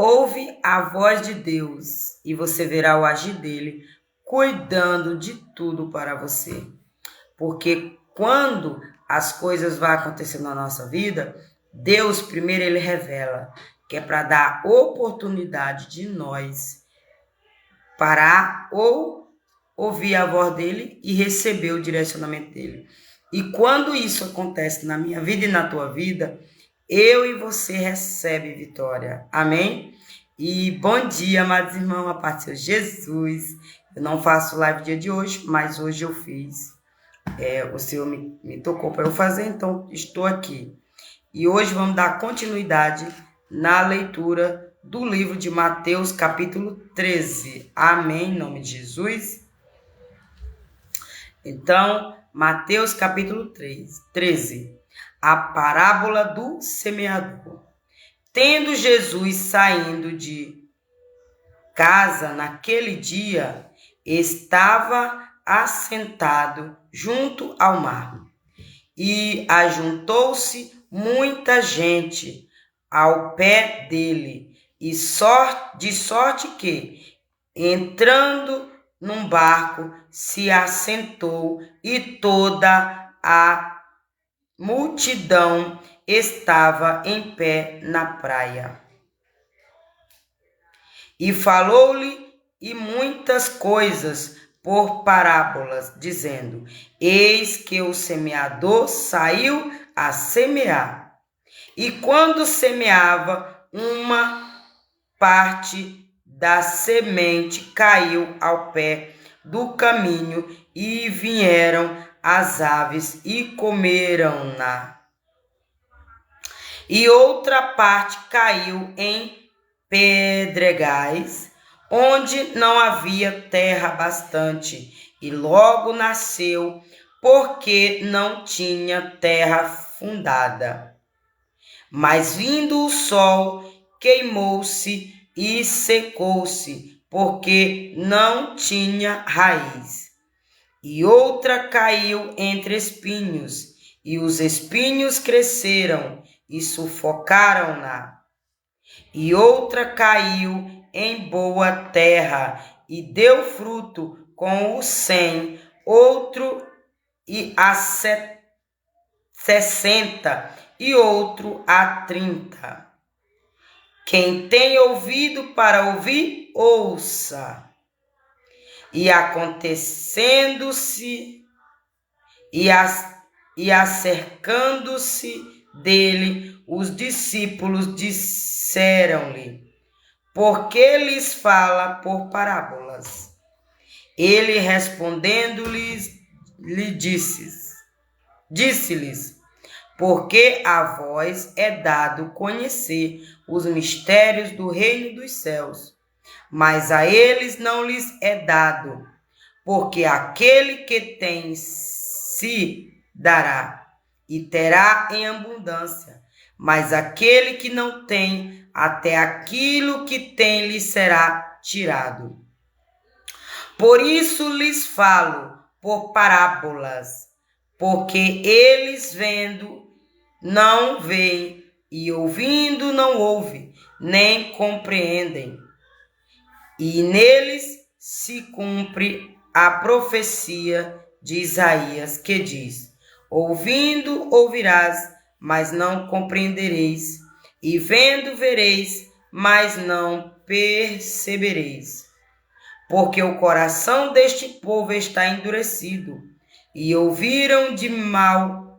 Ouve a voz de Deus e você verá o agir dele, cuidando de tudo para você. Porque quando as coisas vão acontecer na nossa vida, Deus primeiro ele revela, que é para dar oportunidade de nós parar ou ouvir a voz dele e receber o direcionamento dele. E quando isso acontece na minha vida e na tua vida, eu e você recebe vitória. Amém? E bom dia, amados irmãos, a paz do Senhor Jesus. Eu não faço live dia de hoje, mas hoje eu fiz. O Senhor me tocou para eu fazer, então estou aqui. E hoje vamos dar continuidade na leitura do livro de Mateus, capítulo 13. Amém, em nome de Jesus. Então, Mateus, capítulo 13. A parábola do semeador. Tendo Jesus saindo de casa naquele dia, estava assentado junto ao mar. E ajuntou-se muita gente ao pé dele, e de sorte que, entrando num barco, se assentou, e toda a multidão estava em pé na praia. E falou-lhe e muitas coisas por parábolas, dizendo: Eis que o semeador saiu a semear. E quando semeava, uma parte da semente caiu ao pé do caminho, e vieram as aves e comeram-na. E outra parte caiu em pedregais, onde não havia terra bastante, e logo nasceu, porque não tinha terra fundada. Mas vindo o sol, queimou-se e secou-se, porque não tinha raiz. E outra caiu entre espinhos, e os espinhos cresceram e sufocaram-na. E outra caiu em boa terra, e deu fruto com o 100, outro e a 60, e outro a 30. Quem tem ouvido para ouvir, ouça. E acontecendo-se, e acercando-se dele, os discípulos disseram-lhe: por que lhes fala por parábolas? Ele respondendo-lhes, disse-lhes: porque a vós é dado conhecer os mistérios do reino dos céus, mas a eles não lhes é dado, porque aquele que tem se dará e terá em abundância, mas aquele que não tem, até aquilo que tem lhe será tirado. Por isso lhes falo por parábolas, porque eles vendo não veem, e ouvindo não ouvem, nem compreendem. E neles se cumpre a profecia de Isaías, que diz: ouvindo ouvirás, mas não compreendereis, e vendo vereis, mas não percebereis. Porque o coração deste povo está endurecido, e ouviram de mau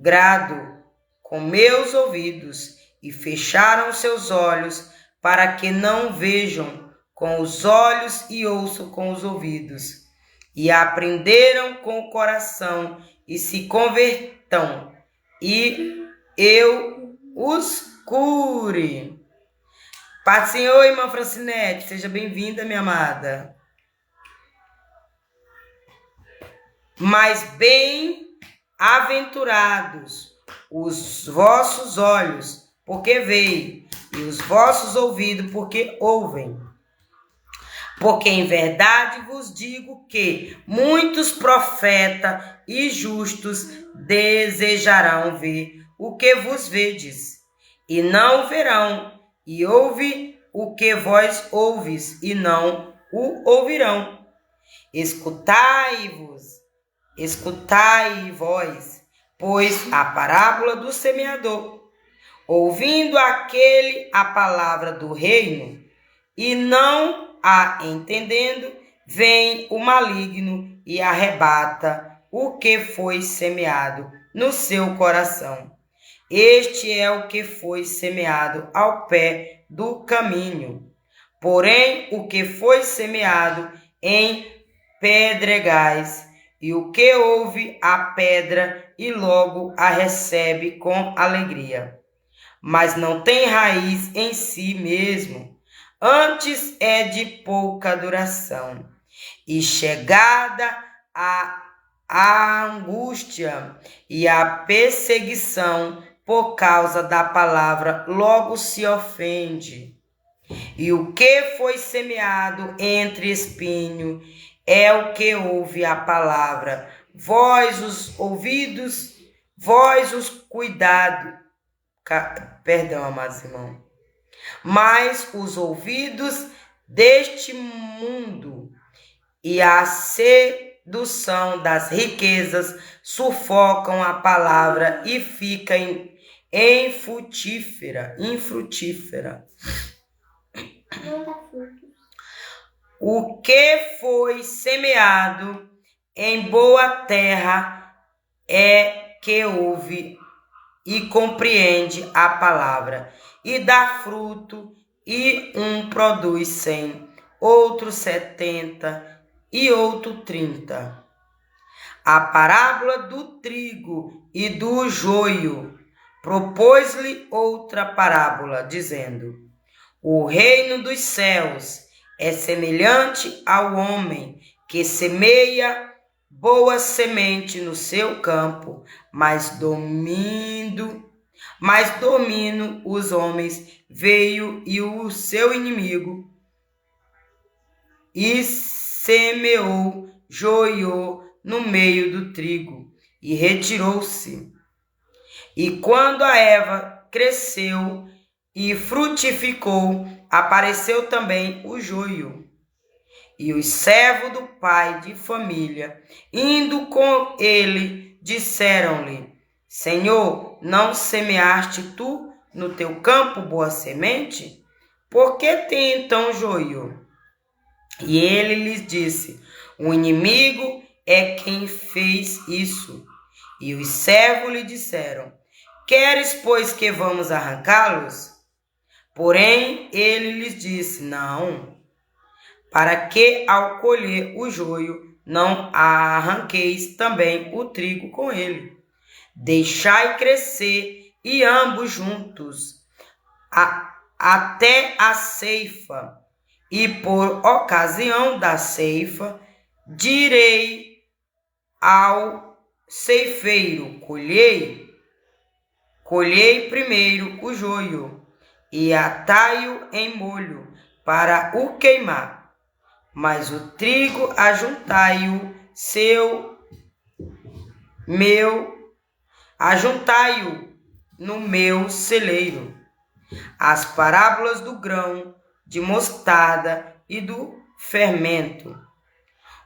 grado com meus ouvidos, e fecharam seus olhos, para que não vejam com os olhos e ouçam com os ouvidos, e aprenderam com o coração, e se convertam, e eu os cure. Paz do Senhor, irmã Francinete, seja bem-vinda, minha amada. Mas bem-aventurados os vossos olhos, porque veem, e os vossos ouvidos, porque ouvem. Porque em verdade vos digo que muitos profetas e justos desejarão ver o que vos vedes, e não verão, e ouve o que vós ouves, e não o ouvirão. Escutai vós, pois a parábola do semeador. Ouvindo aquele a palavra do reino, e não a entendendo, vem o maligno e arrebata o que foi semeado no seu coração. Este é o que foi semeado ao pé do caminho. Porém, o que foi semeado em pedregais, e o que ouve a pedra e logo a recebe com alegria, mas não tem raiz em si mesmo, antes é de pouca duração. E chegada a angústia e a perseguição por causa da palavra, logo se ofende. E o que foi semeado entre espinho é o que ouve a palavra. Vós os cuidados, perdão, amados irmãos, mas os ouvidos deste mundo e a sedução das riquezas sufocam a palavra e fica infrutífera. O que foi semeado em boa terra é que ouve e compreende a palavra, e dá fruto, e um produz 100, outro 70 e outro 30. A parábola do trigo e do joio propôs-lhe outra parábola, dizendo: o reino dos céus é semelhante ao homem que semeia boa semente no seu campo, mas dormindo os homens, veio e o seu inimigo, e semeou, joiou no meio do trigo, e retirou-se. E quando a erva cresceu e frutificou, apareceu também o joio. E os servos do pai de família, indo com ele, disseram-lhe: Senhor, não semeaste tu no teu campo boa semente? Por que tem então joio? E ele lhes disse: o inimigo é quem fez isso. E os servos lhe disseram: queres, pois, que vamos arrancá-los? Porém, ele lhes disse: não, para que ao colher o joio não arranqueis também o trigo com ele. Deixai crescer e ambos juntos até a ceifa. E por ocasião da ceifa, direi ao ceifeiro: colhei primeiro o joio e atai-o em molho para o queimar, mas o trigo ajuntai-o no meu celeiro. As parábolas do grão de mostarda e do fermento.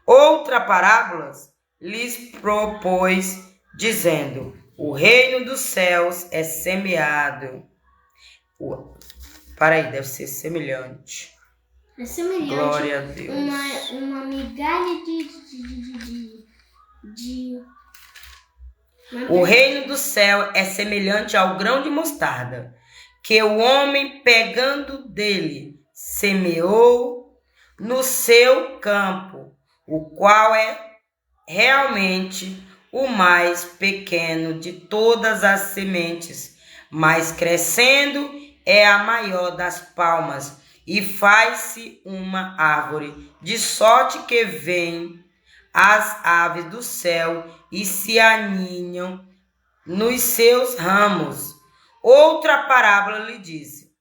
Outra parábola lhes propôs, dizendo: o reino dos céus é semeado. Para aí, deve ser semelhante. É semelhante. Glória a Deus. Uma migalha O reino do céu é semelhante ao grão de mostarda, que o homem, pegando dele, semeou no seu campo, o qual é realmente o mais pequeno de todas as sementes, mas crescendo é a maior das palmas, e faz-se uma árvore, de sorte que vêm as aves do céu e se aninham nos seus ramos. Outra parábola lhe disse: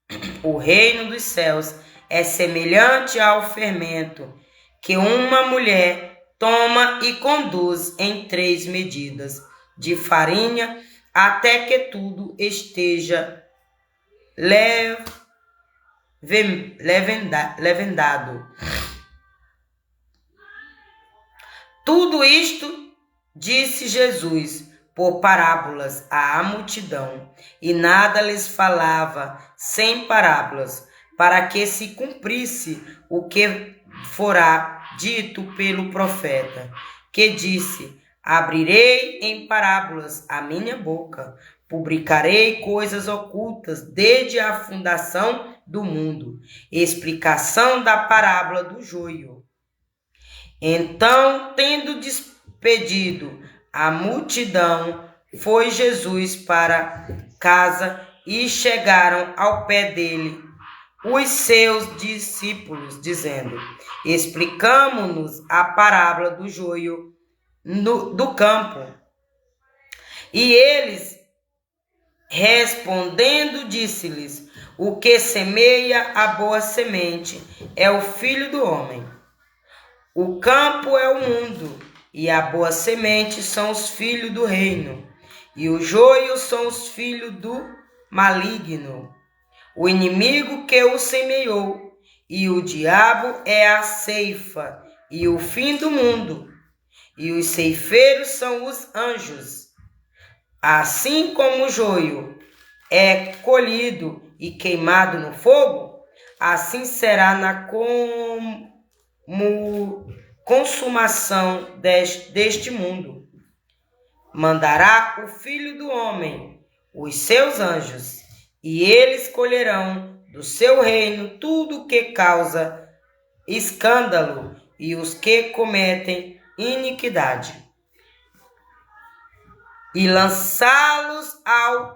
o reino dos céus é semelhante ao fermento, que uma mulher toma e conduz em 3 medidas de farinha, até que tudo esteja levedado. Tudo isto disse Jesus por parábolas à multidão, e nada lhes falava sem parábolas, para que se cumprisse o que fora dito pelo profeta, que disse: abrirei em parábolas a minha boca, publicarei coisas ocultas desde a fundação do mundo. Explicação da parábola do joio. Então, tendo despedido a multidão, foi Jesus para casa e chegaram ao pé dele os seus discípulos, dizendo: explicamo-nos a parábola do joio do campo. E eles, respondendo, disse-lhes: o que semeia a boa semente é o Filho do homem. O campo é o mundo, e a boa semente são os filhos do reino, e o joio são os filhos do maligno. O inimigo que o semeou, e o diabo é a ceifa, e o fim do mundo, e os ceifeiros são os anjos. Assim como o joio é colhido e queimado no fogo, assim será na consumação deste mundo. Mandará o Filho do homem os seus anjos, e eles colherão do seu reino tudo que causa escândalo e os que cometem iniquidade, e lançá-los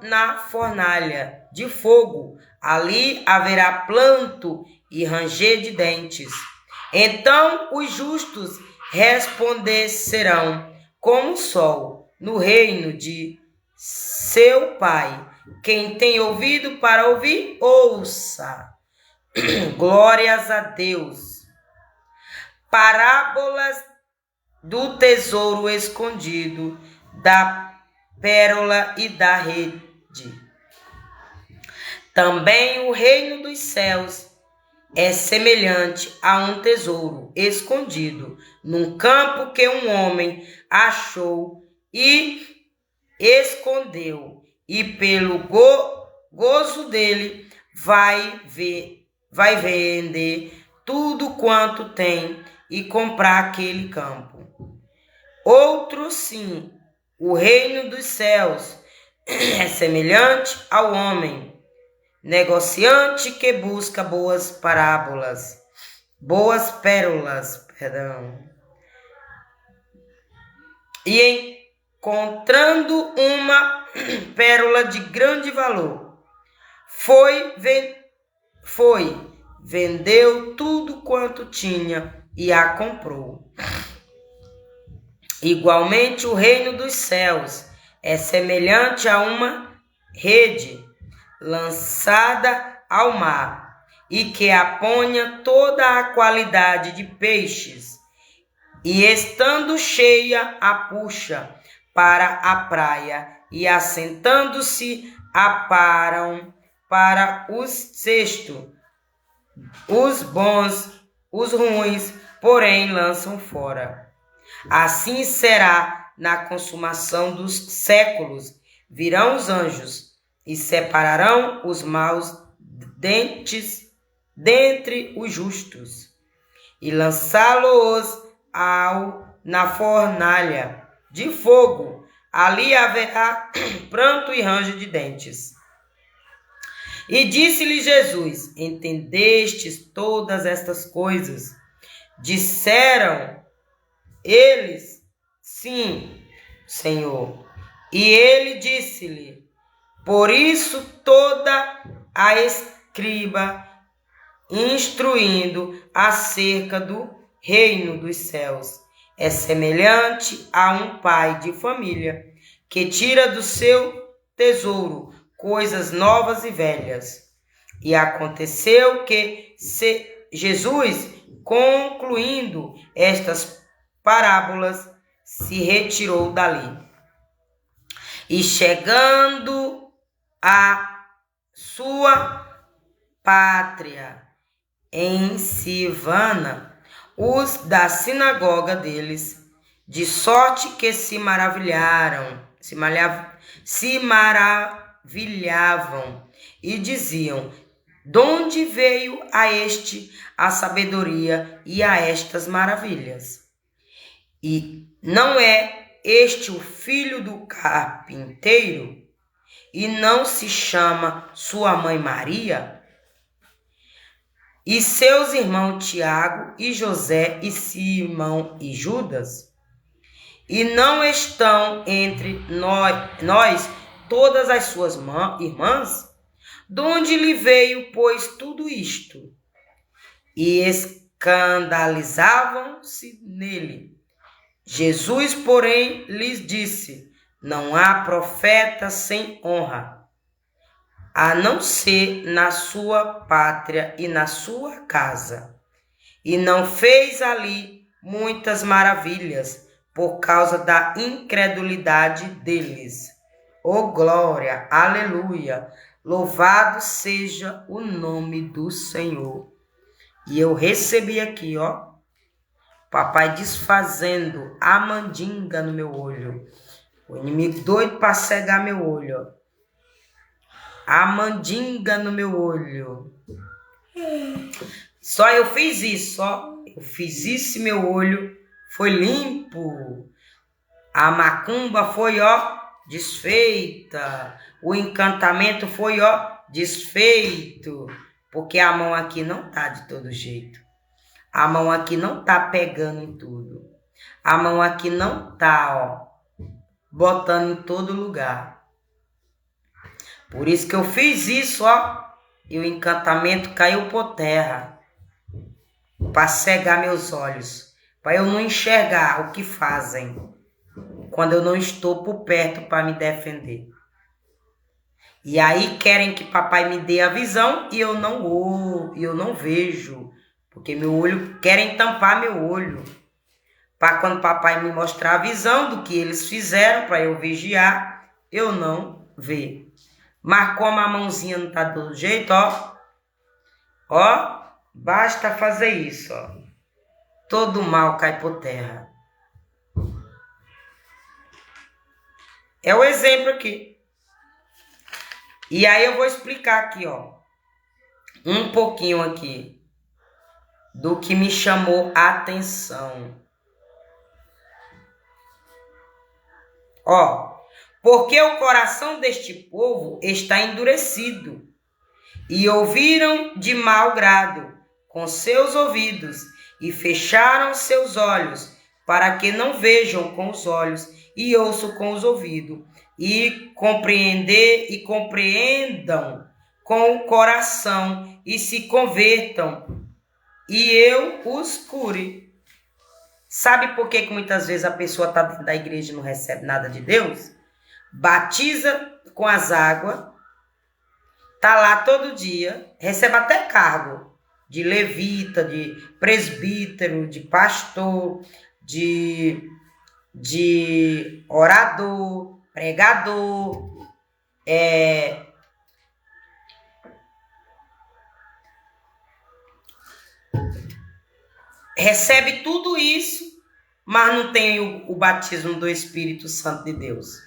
na fornalha de fogo. Ali haverá pranto e ranger de dentes. Então os justos resplandecerão como o sol no reino de seu Pai. Quem tem ouvido para ouvir, ouça. Glórias a Deus. Parábolas do tesouro escondido, da pérola e da rede. Também o reino dos céus é semelhante a um tesouro escondido num campo que um homem achou e escondeu, e pelo gozo dele vai vender tudo quanto tem e comprar aquele campo. Outro sim, o reino dos céus é semelhante ao homem negociante que busca boas pérolas, e encontrando uma pérola de grande valor, vendeu tudo quanto tinha e a comprou. Igualmente, o reino dos céus é semelhante a uma rede lançada ao mar, e que apanha toda a qualidade de peixes, e estando cheia, a puxa para a praia, e assentando-se, aparam para os cestos. Os bons, os ruins, porém, lançam fora. Assim será na consumação dos séculos. Virão os anjos e separarão os maus dentre os justos, e lançá-los na fornalha de fogo. Ali haverá pranto e ranger de dentes. E disse-lhe Jesus: entendestes todas estas coisas? Disseram eles: sim, Senhor. E ele disse-lhe: por isso toda a escriba, instruindo acerca do reino dos céus, é semelhante a um pai de família que tira do seu tesouro coisas novas e velhas. E aconteceu que Jesus, concluindo estas parábolas, se retirou dali. E chegando à sua pátria em Sivana, os da sinagoga deles, de sorte que se maravilhavam e diziam: donde veio a este a sabedoria e a estas maravilhas? E não é este o filho do carpinteiro? E não se chama sua mãe Maria? E seus irmãos Tiago e José e Simão e Judas? E não estão entre nós todas as suas irmãs? De onde lhe veio, pois, tudo isto? E escandalizavam-se nele. Jesus, porém, lhes disse: não há profeta sem honra, a não ser na sua pátria e na sua casa. E não fez ali muitas maravilhas por causa da incredulidade deles. Oh, glória, aleluia, louvado seja o nome do Senhor. E eu recebi aqui, ó, papai desfazendo a mandinga no meu olho. O inimigo doido para cegar meu olho, ó. A mandinga no meu olho. Só eu fiz isso, ó. Eu fiz isso e meu olho foi limpo. A macumba foi, ó, desfeita. O encantamento foi, ó, desfeito. Porque a mão aqui não tá de todo jeito. A mão aqui não tá pegando em tudo. A mão aqui não tá, ó, botando em todo lugar. Por isso que eu fiz isso, ó. E o encantamento caiu por terra. Para cegar meus olhos. Para eu não enxergar o que fazem. Quando eu não estou por perto para me defender. E aí querem que papai me dê a visão e eu não vejo. Porque meu olho, querem tampar meu olho. Para quando papai me mostrar a visão do que eles fizeram para eu vigiar, eu não ver. Mas como a mãozinha não tá do jeito, ó. Ó, basta fazer isso, ó. Todo mal cai por terra. É o exemplo aqui. E aí eu vou explicar aqui, ó. Um pouquinho aqui. Do que me chamou a atenção. Ó. Porque o coração deste povo está endurecido, e ouviram de mau grado com seus ouvidos, e fecharam seus olhos, para que não vejam com os olhos, e ouçam com os ouvidos, e compreendam com o coração, e se convertam, e eu os cure. Sabe por que muitas vezes a pessoa está dentro da igreja e não recebe nada de Deus? Batiza com as águas, tá lá todo dia, recebe até cargo de levita, de presbítero, de pastor, de orador, pregador, recebe tudo isso, mas não tem o batismo do Espírito Santo de Deus.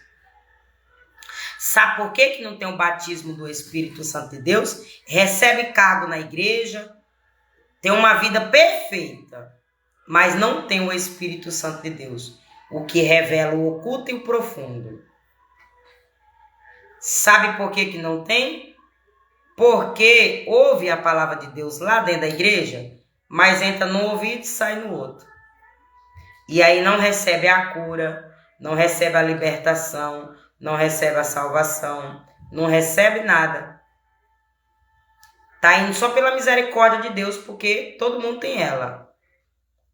Sabe por que não tem o batismo do Espírito Santo de Deus? Recebe cargo na igreja, tem uma vida perfeita, mas não tem o Espírito Santo de Deus, o que revela o oculto e o profundo. Sabe por que não tem? Porque ouve a palavra de Deus lá dentro da igreja, mas entra no ouvido e sai no outro. E aí não recebe a cura, não recebe a libertação, não recebe a salvação, não recebe nada. Tá indo só pela misericórdia de Deus, porque todo mundo tem ela.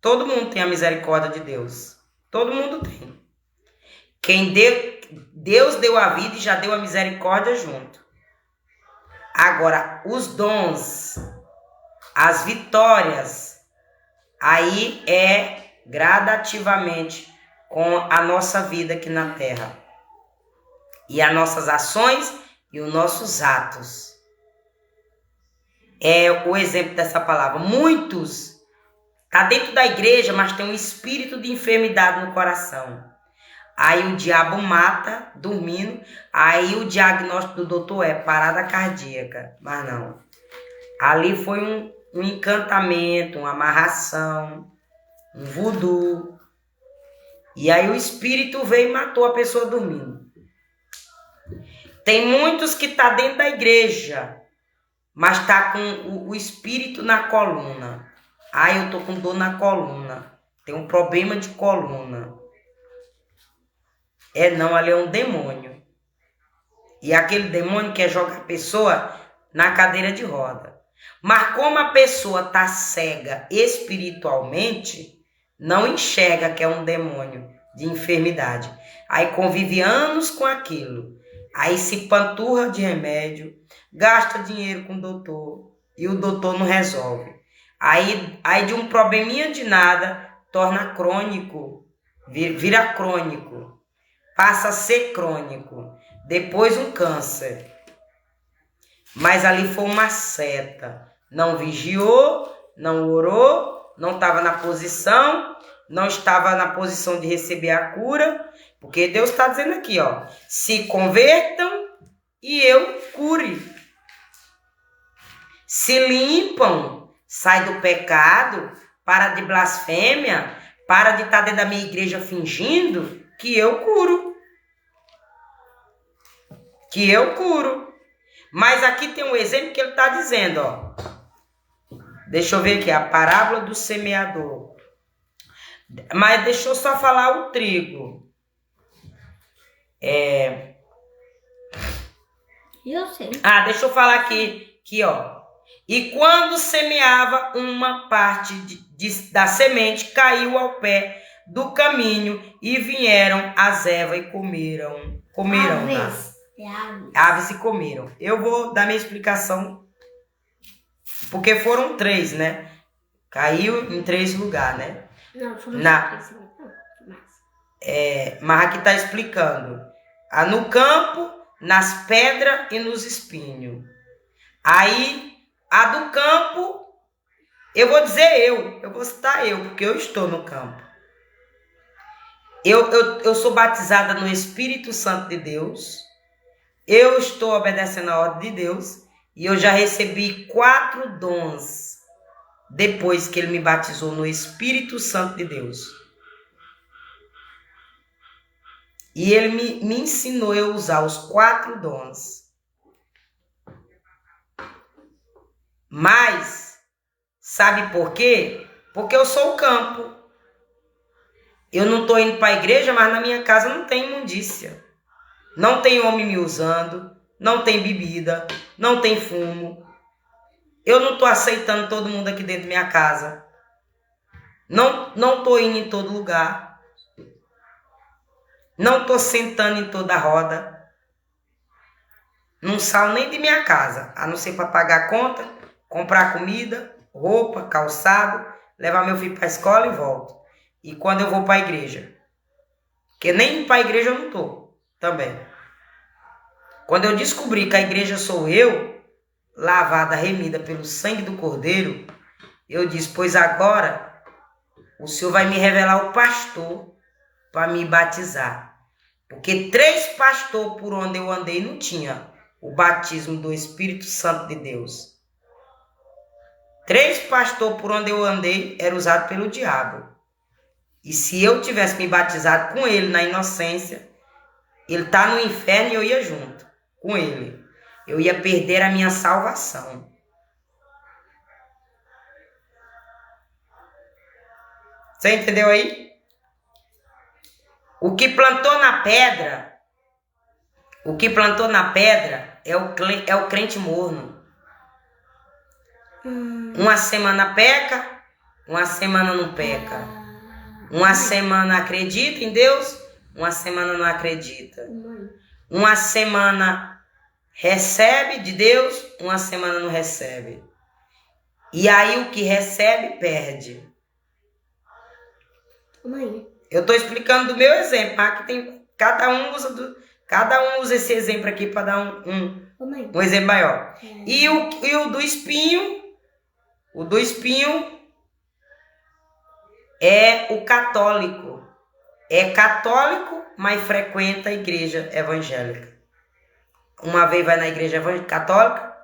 Todo mundo tem a misericórdia de Deus. Todo mundo tem. Deus deu a vida e já deu a misericórdia junto. Agora, os dons, as vitórias, aí é gradativamente com a nossa vida aqui na terra. E as nossas ações e os nossos atos. é o exemplo dessa palavra. Muitos tá dentro da igreja, mas tem um espírito de enfermidade no coração. Aí o diabo mata, dormindo. Aí o diagnóstico do doutor é parada cardíaca. Mas não. Ali foi um encantamento, uma amarração, um voodoo. E aí o espírito veio e matou a pessoa dormindo. Tem muitos que tá dentro da igreja, mas tá com o espírito na coluna. Aí eu tô com dor na coluna. Tem um problema de coluna. Não, ali é um demônio. E aquele demônio quer jogar a pessoa na cadeira de roda. Mas como a pessoa tá cega espiritualmente, não enxerga que é um demônio de enfermidade. Aí convive anos com aquilo. Aí se panturra de remédio, gasta dinheiro com o doutor e o doutor não resolve. Aí de um probleminha de nada, torna crônico, vira crônico, passa a ser crônico, depois um câncer. Mas ali foi uma seta, não vigiou, não orou, não estava na posição, não estava na posição de receber a cura, porque Deus está dizendo aqui, ó, se convertam e eu cure. Se limpam, sai do pecado, para de blasfêmia, para de estar dentro da minha igreja fingindo que eu curo. Que eu curo. Mas aqui tem um exemplo que ele está dizendo, ó. Deixa eu ver aqui, a parábola do semeador. Mas deixa eu só falar o trigo. Eu sei. Deixa eu falar aqui, ó. E quando semeava, uma parte da semente caiu ao pé do caminho e vieram as ervas e comeram. Aves. Aves e comeram. Eu vou dar minha explicação, porque foram 3, né? Caiu em 3 lugares, né? Não, foram 3. Mas aqui está explicando. No campo, nas pedras e nos espinhos. Aí, a do campo, eu vou dizer eu vou citar eu, porque eu estou no campo. Eu sou batizada no Espírito Santo de Deus. Eu estou obedecendo a ordem de Deus. E eu já recebi 4 dons depois que ele me batizou no Espírito Santo de Deus. E ele me ensinou a usar os 4 dons. Mas, sabe por quê? Porque eu sou o campo. Eu não estou indo para a igreja, mas na minha casa não tem imundícia. Não tem homem me usando, não tem bebida, não tem fumo. Eu não estou aceitando todo mundo aqui dentro da minha casa. Não estou indo em todo lugar. Não estou sentando em toda roda. Não saio nem de minha casa, a não ser para pagar conta, comprar comida, roupa, calçado, levar meu filho para a escola e volto. E quando eu vou para a igreja? Porque nem para a igreja eu não estou também. Quando eu descobri que a igreja sou eu, lavada, remida pelo sangue do Cordeiro, eu disse, pois agora o Senhor vai me revelar o pastor para me batizar. Porque 3 pastores por onde eu andei não tinha o batismo do Espírito Santo de Deus. 3 pastores por onde eu andei era usado pelo diabo. E se eu tivesse me batizado com ele na inocência, ele está no inferno e eu ia junto com ele. Eu ia perder a minha salvação. Você entendeu aí? O que plantou na pedra é o crente morno. Uma semana peca, uma semana não peca. Uma semana acredita em Deus, uma semana não acredita. Uma semana recebe de Deus, uma semana não recebe. E aí o que recebe, perde. Mãe. Eu estou explicando do meu exemplo, aqui tem, cada um usa Cada um usa esse exemplo aqui para dar Ô, mãe. um exemplo maior. É. E o do espinho é o católico. É católico, mas frequenta a igreja evangélica. Uma vez vai na igreja católica,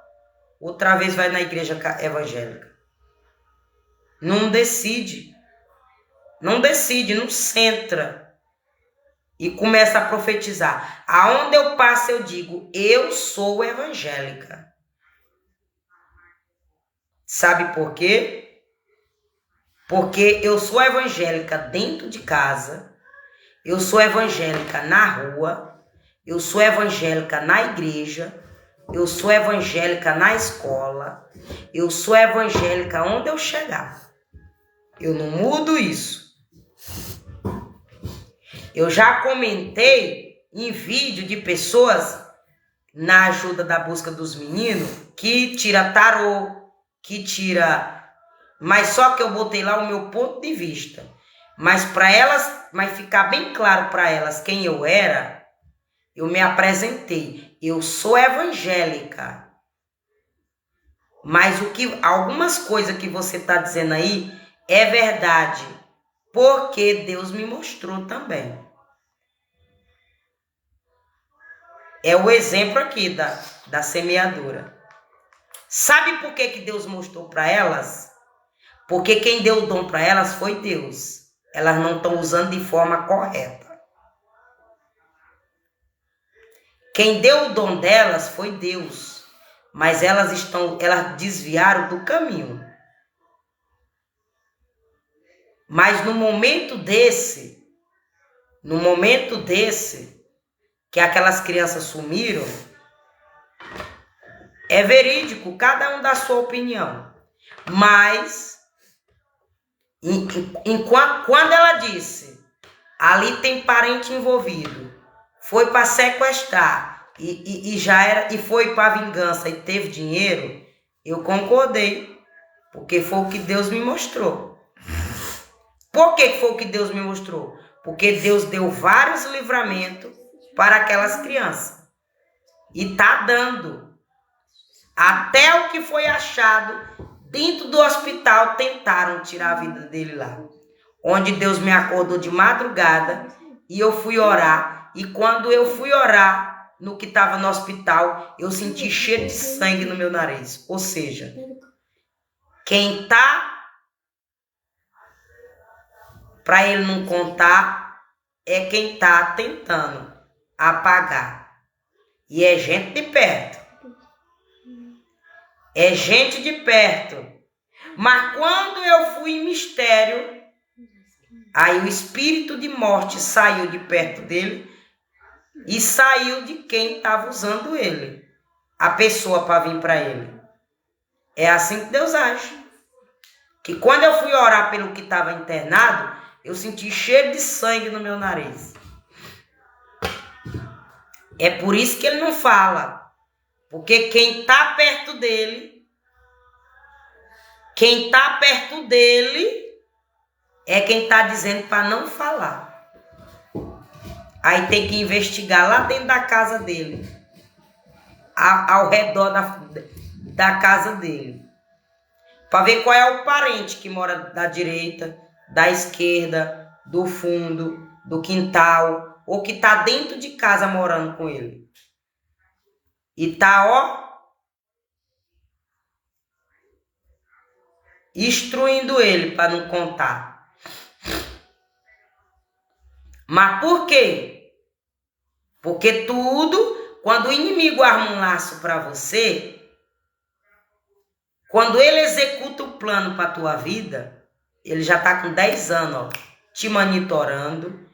outra vez vai na igreja evangélica. Não decide, não centra e começa a profetizar. Aonde eu passo eu digo, eu sou evangélica. Sabe por quê? Porque eu sou evangélica dentro de casa, eu sou evangélica na rua, eu sou evangélica na igreja, eu sou evangélica na escola, eu sou evangélica onde eu chegar. Eu não mudo isso. Eu já comentei em vídeo de pessoas na ajuda da busca dos meninos que tira tarô, que tira... Mas só que eu botei lá o meu ponto de vista. Mas para elas, mas ficar bem claro para elas quem eu era, eu me apresentei. Eu sou evangélica. Mas algumas coisas que você está dizendo aí é verdade. Porque Deus me mostrou também. É o exemplo aqui da semeadura. Sabe por que Deus mostrou para elas? Porque quem deu o dom para elas foi Deus. Elas não estão usando de forma correta. Quem deu o dom delas foi Deus. Mas elas desviaram do caminho. Mas no momento desse, que aquelas crianças sumiram, é verídico, cada um dá sua opinião. Mas, quando ela disse, ali tem parente envolvido, foi para sequestrar e já era, e foi para vingança e teve dinheiro, eu concordei, porque foi o que Deus me mostrou. Por que foi o que Deus me mostrou? Porque Deus deu vários livramentos para aquelas crianças. E está dando. Até o que foi achado dentro do hospital, tentaram tirar a vida dele lá. Onde Deus me acordou de madrugada e eu fui orar. E quando eu fui orar no que estava no hospital, eu senti cheiro de sangue no meu nariz. Ou seja, quem está para ele não contar é quem está tentando apagar. E é gente de perto. É gente de perto. Mas quando eu fui em mistério, aí o espírito de morte saiu de perto dele e saiu de quem estava usando ele. A pessoa para vir para ele. É assim que Deus age. Que quando eu fui orar pelo que estava internado, eu senti cheiro de sangue no meu nariz. É por isso que ele não fala. Porque quem está perto dele, é quem está dizendo para não falar. Aí tem que investigar lá dentro da casa dele, ao redor da casa dele, para ver qual é o parente que mora da direita, da esquerda, do fundo, do quintal, ou que está dentro de casa morando com ele. E tá, instruindo ele para não contar. Mas por quê? Porque quando o inimigo arma um laço para você, quando ele executa o plano para tua vida, ele já tá com 10 anos, te monitorando.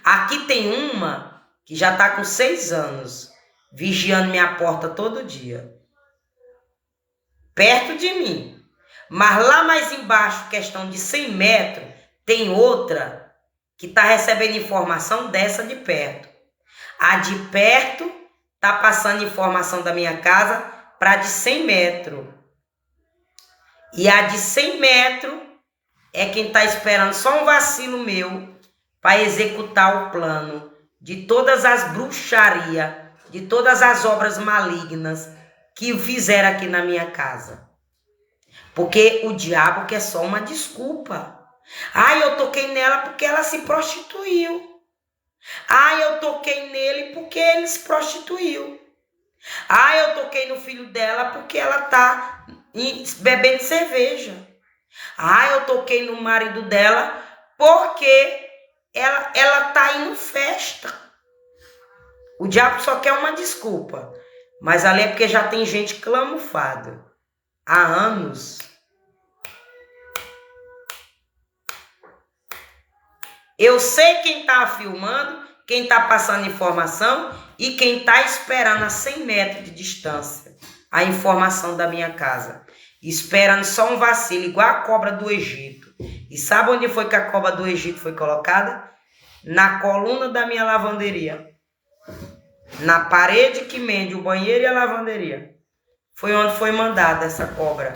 Aqui tem uma que já tá com 6 anos, vigiando minha porta todo dia. Perto de mim. Mas lá mais embaixo, questão de 100 metros, tem outra que está recebendo informação dessa de perto. A de perto está passando informação da minha casa para a de 100 metros. E a de 100 metros é quem está esperando só um vacilo meu para executar o plano de todas as bruxarias, de todas as obras malignas que fizeram aqui na minha casa. Porque o diabo quer só uma desculpa. Ai, eu toquei nela porque ela se prostituiu. Ai, eu toquei nele porque ele se prostituiu. Ai, eu toquei no filho dela porque ela tá bebendo cerveja. Ai, eu toquei no marido dela porque ela tá indo festa. O diabo só quer uma desculpa. Mas ali é porque já tem gente clamufado há anos. Eu sei quem tá filmando, quem tá passando informação e quem tá esperando a 100 metros de distância a informação da minha casa. Esperando só um vacilo, igual a cobra do Egito. E sabe onde foi que a cobra do Egito foi colocada? Na coluna da minha lavanderia. Na parede que mende o banheiro e a lavanderia. Foi onde foi mandada essa cobra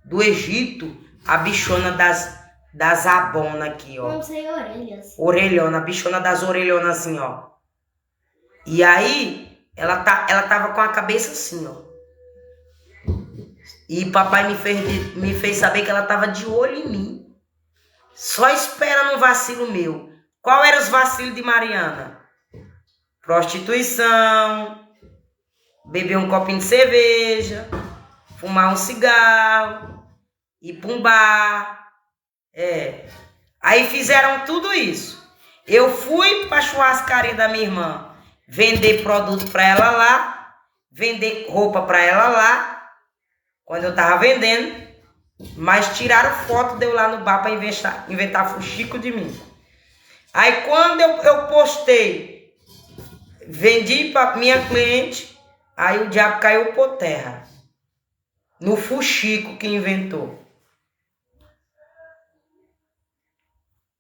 do Egito, a bichona das abonas aqui, ó. Não sei, orelhas. Orelhona, a bichona das orelhonas assim, ó. E aí, ela tava com a cabeça assim, ó. E papai me fez saber que ela tava de olho em mim. Só esperando um vacilo meu. Qual era os vacilos de Mariana? Prostituição, beber um copinho de cerveja, fumar um cigarro, ir para um bar. Aí fizeram tudo isso. Eu fui para a churrascaria da minha irmã vender produto para ela lá, vender roupa para ela lá, quando eu tava vendendo, mas tiraram foto de eu lá no bar para inventar fuxico de mim. Aí quando eu postei, vendi para minha cliente, aí o diabo caiu por terra. No fuxico que inventou.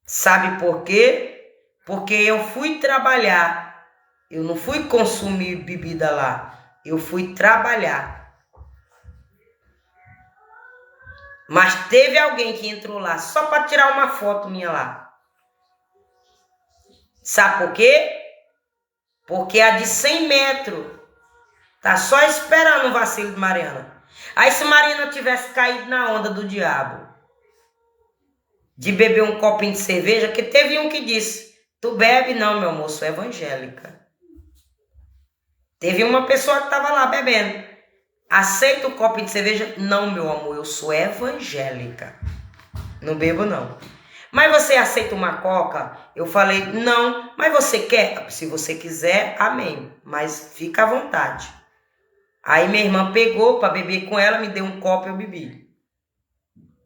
Sabe por quê? Porque eu fui trabalhar. Eu não fui consumir bebida lá. Eu fui trabalhar. Mas teve alguém que entrou lá só para tirar uma foto minha lá. Sabe por quê? Porque a de 100 metros tá só esperando o vacilo de Mariana. Aí se Mariana tivesse caído na onda do diabo, de beber um copinho de cerveja, que teve um que disse, tu bebe? Não, meu amor, sou evangélica. Teve uma pessoa que estava lá bebendo. Aceita o copinho de cerveja? Não, meu amor, eu sou evangélica. Não bebo, não. Mas você aceita uma coca? Eu falei, não. Mas você quer? Se você quiser, amém. Mas fica à vontade. Aí minha irmã pegou para beber com ela, me deu um copo e eu bebi.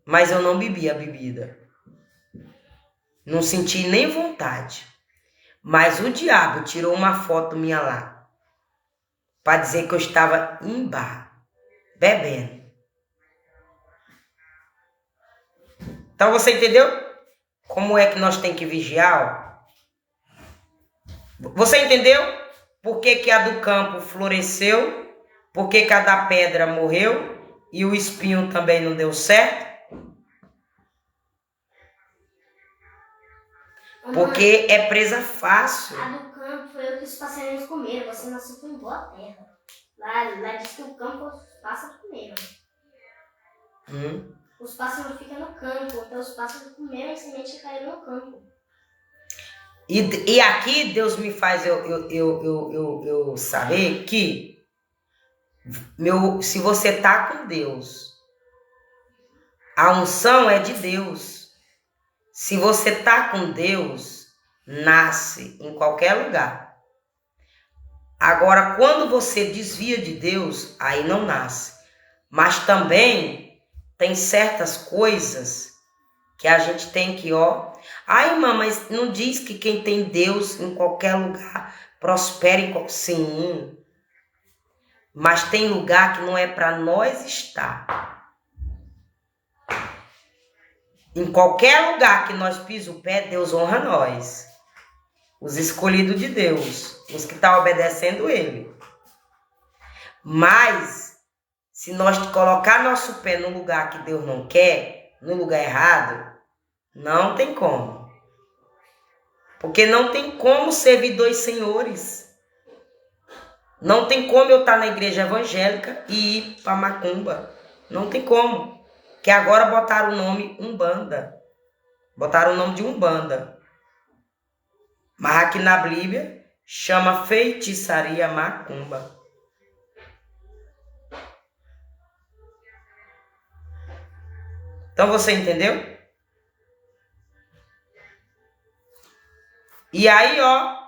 Mas eu não bebi a bebida. Não senti nem vontade. Mas o diabo tirou uma foto minha lá. Para dizer que eu estava em bar, bebendo. Então você entendeu? Como é que nós temos que vigiar? Ó? Você entendeu? Por que a do campo floresceu? Por que a da pedra morreu? E o espinho também não deu certo? Porque é presa fácil. A do campo foi o que os passarinhos comeram. Você nasceu com boa terra. Lá diz que o campo os pássaros comeram. Os pássaros ficam no campo. Então os pássaros comeram e semente caíram no campo. E aqui Deus me faz eu saber que se você tá com Deus, a unção é de Deus. Se você tá com Deus, nasce em qualquer lugar. Agora, quando você desvia de Deus, aí não nasce. Mas também tem certas coisas que a gente tem que, ó. Ai, irmã, mas não diz que quem tem Deus em qualquer lugar prospera em qualquer... Sim. Mas tem lugar que não é para nós estar. Em qualquer lugar que nós pisamos o pé, Deus honra nós. Os escolhidos de Deus. Os que estão obedecendo Ele. Mas, se nós colocar nosso pé no lugar que Deus não quer, no lugar errado, não tem como. Porque não tem como servir dois senhores. Não tem como eu estar na igreja evangélica e ir para macumba. Não tem como. Que agora botaram o nome Umbanda. Botaram o nome de Umbanda. Mas aqui na Bíblia chama feitiçaria macumba. Então você entendeu? E aí, ó.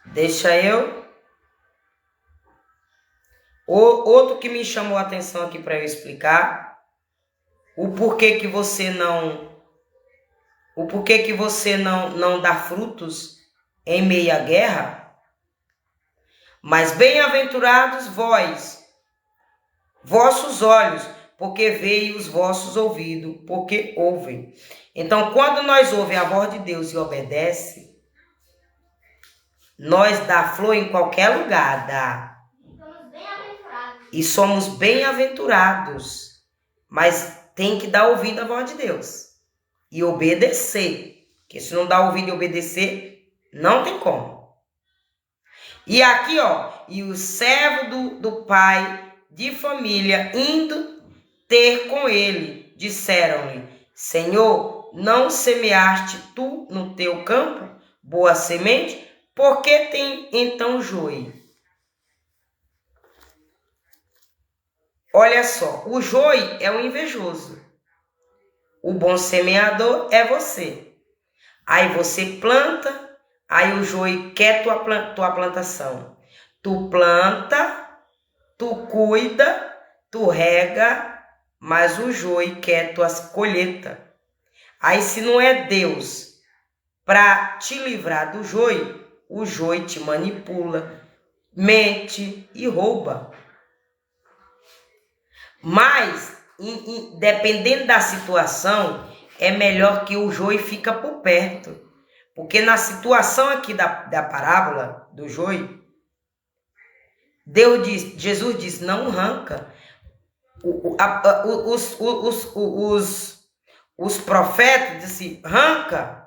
Deixa eu. Outro que me chamou a atenção aqui para eu explicar. O porquê que você não. O porquê que você não dá frutos em meio à guerra. Mas bem-aventurados vossos olhos, porque veem os vossos ouvidos, porque ouvem. Então, quando nós ouvimos a voz de Deus e obedece, nós dá flor em qualquer lugar, dá. E somos bem-aventurados. Mas tem que dar ouvido à voz de Deus. E obedecer. Porque se não dá ouvido e obedecer, não tem como. E aqui, ó, e o servo do pai de família indo ter com ele, disseram-lhe: Senhor, não semeaste tu no teu campo boa semente? Por que tem então joio? Olha só, o joio é o invejoso. O bom semeador é você. Aí você planta, aí o joio quer tua plantação. Tu planta, tu cuida, tu rega, mas o joio quer tuas colheitas. Aí se não é Deus para te livrar do joio, o joio te manipula, mente e rouba. Mas, dependendo da situação, é melhor que o joio fica por perto. Porque na situação aqui da parábola do joio, Jesus diz, não arranca. Os profetas dizem, arranca.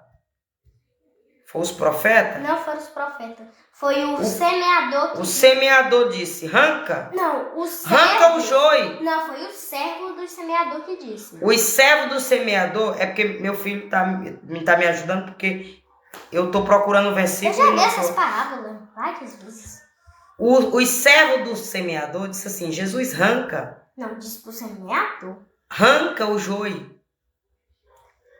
Foi os profetas? Não foram os profetas. Foi o semeador que O semeador disse, arranca. Não, o servo... Arranca o joio. Não, foi o servo do semeador que disse. O servo do semeador é porque meu filho tá me ajudando, porque eu tô procurando um versículo. Eu já li essas parábolas várias vezes. O servo do semeador disse assim, Jesus arranca. Não, disse pro semeador. Arranca o joio.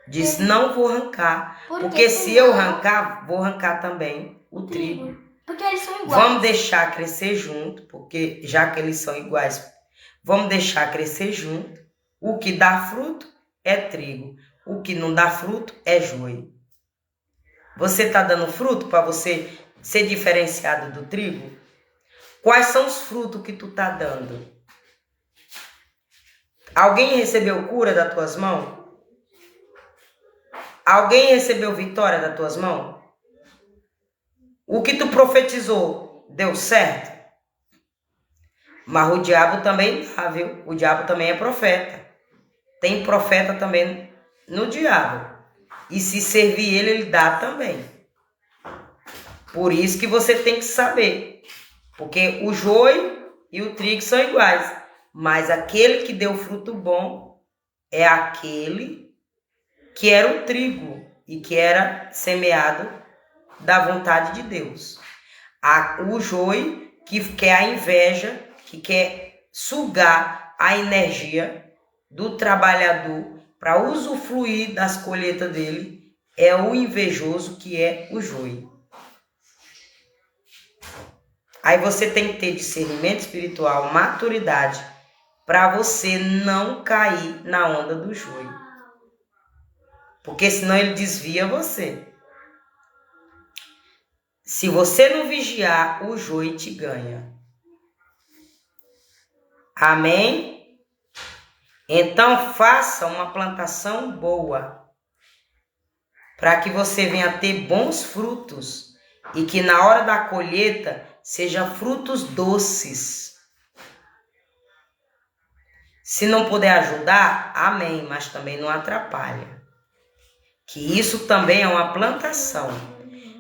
Disse, não vou arrancar. Porque se senão... eu arrancar, vou arrancar também o trigo. Porque eles são iguais. Vamos deixar crescer junto, porque já que eles são iguais, vamos deixar crescer junto. O que dá fruto é trigo. O que não dá fruto é joio. Você está dando fruto para você ser diferenciado do trigo? Quais são os frutos que tu está dando? Alguém recebeu cura das tuas mãos? Alguém recebeu vitória das tuas mãos? O que tu profetizou deu certo? Mas o diabo também dá, viu? O diabo também é profeta. Tem profeta também no diabo. E se servir ele dá também. Por isso que você tem que saber. Porque o joio e o trigo são iguais. Mas aquele que deu fruto bom é aquele que era o trigo e que era semeado da vontade de Deus. O joio, que quer a inveja, que quer sugar a energia do trabalhador para usufruir das colheitas dele, é o invejoso, que é o joio. Aí você tem que ter discernimento espiritual, maturidade, para você não cair na onda do joio. Porque senão ele desvia você. Se você não vigiar, o joio te ganha. Amém? Então faça uma plantação boa, para que você venha ter bons frutos e que na hora da colheita seja frutos doces. Se não puder ajudar, amém, mas também não atrapalha. Que isso também é uma plantação.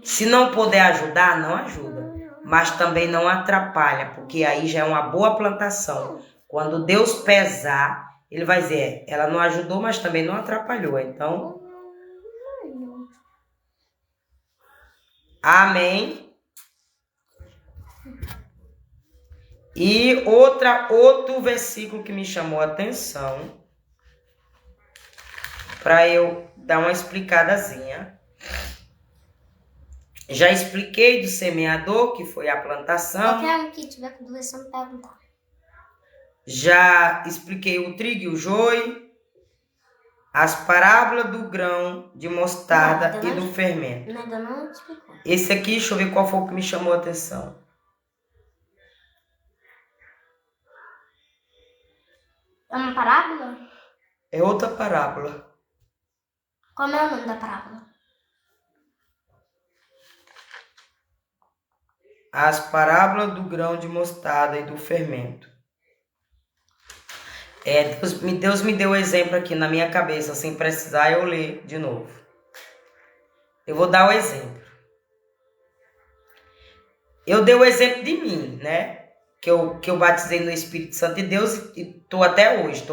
Se não puder ajudar, não ajuda, mas também não atrapalha, porque aí já é uma boa plantação. Quando Deus pesar, ele vai dizer, ela não ajudou, mas também não atrapalhou. Então, amém. E outro versículo que me chamou a atenção, para eu dar uma explicadazinha. Já expliquei do semeador, que foi a plantação. Qualquer um que tiver com dúvida, só me perguntar. Já expliquei o trigo e o joio, as parábolas do grão de mostarda e do fermento. Ainda não explicou. Esse aqui, deixa eu ver qual foi o que me chamou a atenção. É uma parábola? É outra parábola. Como é o nome da parábola? As parábolas do grão de mostarda e do fermento. Deus me deu um exemplo aqui na minha cabeça, sem precisar eu ler de novo. Eu vou dar o exemplo. Eu dei o exemplo de mim, né? Que eu batizei no Espírito Santo de Deus e estou até hoje.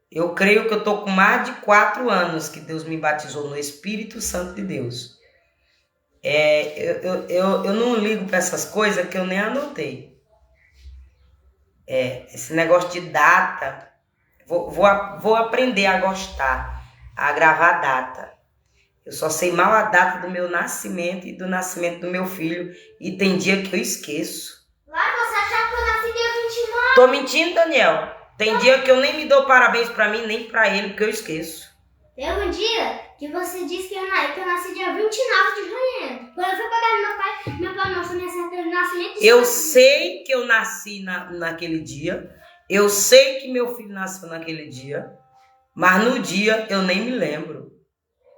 Eu creio que eu estou com mais de 4 anos que Deus me batizou no Espírito Santo de Deus. Eu não ligo para essas coisas que eu nem anotei. Esse negócio de data, vou aprender a gostar, a gravar data. Eu só sei mal a data do meu nascimento e do nascimento do meu filho. E tem dia que eu esqueço. Você achava que eu nasci dia 29? Tô mentindo, Daniel. Tem dia que eu nem me dou parabéns pra mim, nem pra ele, porque eu esqueço. Teve um dia que você disse que eu nasci dia 29 de janeiro. Quando eu fui pegar meu pai mostrou minha certidão de nascimento. Eu sei que eu nasci naquele dia. Eu sei que meu filho nasceu naquele dia. Mas no dia eu nem me lembro.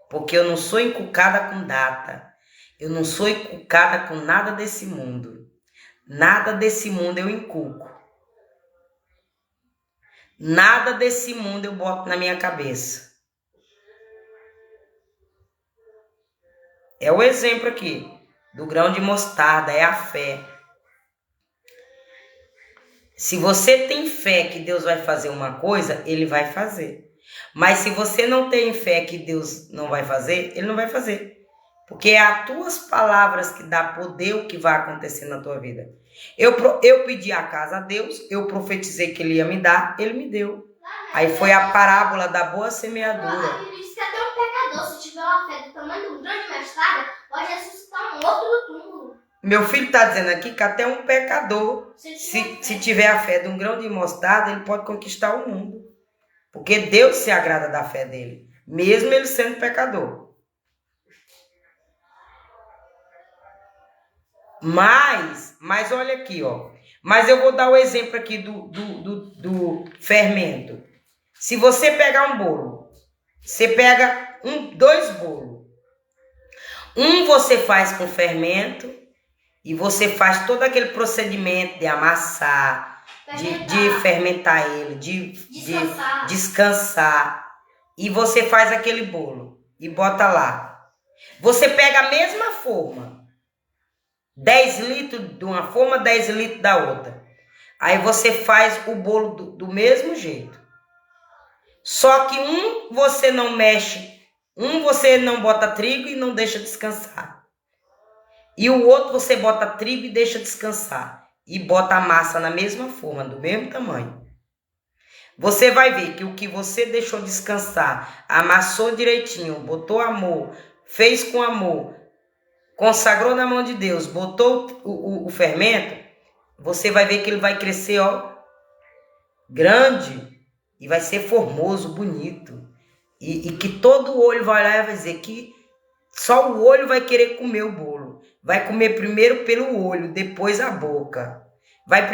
Porque eu não sou encucada com data. Eu não sou encucada com nada desse mundo. Nada desse mundo eu encuco. Nada desse mundo eu boto na minha cabeça. É o exemplo aqui do grão de mostarda, é a fé. Se você tem fé que Deus vai fazer uma coisa, Ele vai fazer. Mas se você não tem fé que Deus não vai fazer, Ele não vai fazer. Porque é as tuas palavras que dá poder o que vai acontecer na tua vida. Eu pedi a casa a Deus, eu profetizei que Ele ia me dar, Ele me deu. Aí foi a parábola da boa semeadura. Ele disse que até um pecador, se tiver uma fé do tamanho do grão de mostarda, pode ressuscitar um outro do túmulo. Meu filho está dizendo aqui que até um pecador, se tiver a fé de um grão de mostarda, ele pode conquistar o mundo. Porque Deus se agrada da fé dele, mesmo ele sendo pecador. Mas olha aqui, ó. Mas eu vou dar o exemplo aqui do fermento. Se você pegar um bolo, você pega 2 bolos. Um você faz com fermento e você faz todo aquele procedimento de amassar, de fermentar ele, de descansar. E você faz aquele bolo e bota lá. Você pega a mesma forma. 10 litros de uma forma, 10 litros da outra. Aí você faz o bolo do mesmo jeito. Só que um você não mexe, um você não bota trigo e não deixa descansar. E o outro você bota trigo e deixa descansar. E bota a massa na mesma forma, do mesmo tamanho. Você vai ver que o que você deixou descansar, amassou direitinho, botou amor, fez com amor, consagrou na mão de Deus, botou o fermento, você vai ver que ele vai crescer, ó, grande e vai ser formoso, bonito. E que todo olho vai lá e vai dizer que só o olho vai querer comer o bolo. Vai comer primeiro pelo olho, depois a boca. Vai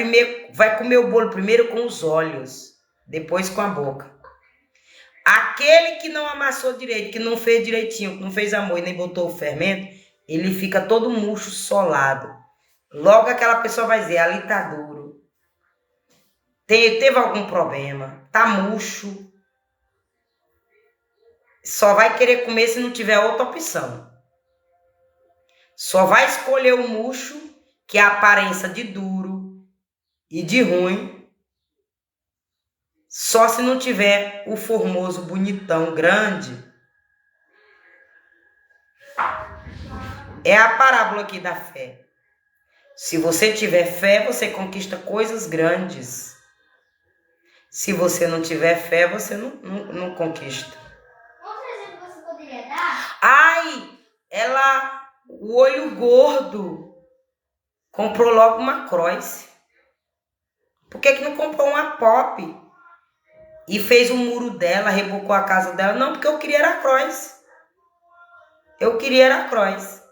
comer o bolo primeiro com os olhos, depois com a boca. Aquele que não amassou direito, que não fez direitinho, que não fez amor e nem botou o fermento, ele fica todo murcho, solado. Logo aquela pessoa vai dizer, ali tá duro. teve algum problema, tá murcho, só vai querer comer se não tiver outra opção. Só vai escolher o murcho, que é a aparência de duro e de ruim, só se não tiver o formoso, bonitão, grande. É a parábola aqui da fé. Se você tiver fé, você conquista coisas grandes. Se você não tiver fé, você não conquista. Outro exemplo que você poderia dar? Ai, o olho gordo, comprou logo uma Cross. Por que não comprou uma Pop? E fez o muro dela, rebocou a casa dela? Não, porque eu queria era a Cross. Eu queria era a Cross.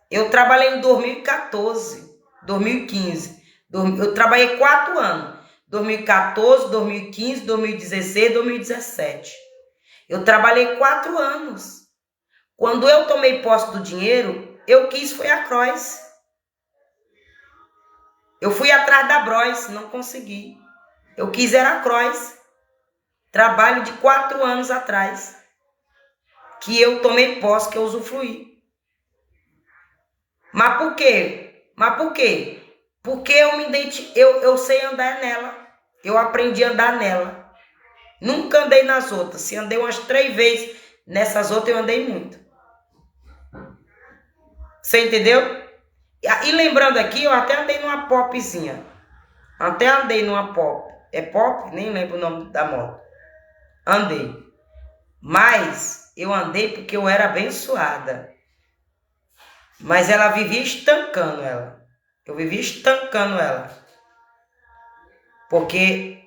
Eu trabalhei em 2014, 2015. Eu trabalhei 4 anos. 2014, 2015, 2016, 2017. Eu trabalhei 4 anos. Quando eu tomei posse do dinheiro, eu quis foi a Cross. Eu fui atrás da Bros, não consegui. Eu quis era a Cross. Trabalho de 4 anos atrás. Que eu tomei posse, que eu usufruí. Mas por quê? Porque eu sei andar nela. Eu aprendi a andar nela. Nunca andei nas outras. Se andei umas 3 vezes nessas outras, eu andei muito. Você entendeu? E lembrando aqui, eu até andei numa Popzinha. Até andei numa Pop. É Pop? Nem lembro o nome da moto. Andei. Mas eu andei porque eu era abençoada. Mas ela vivia estancando ela. Eu vivia estancando ela. Porque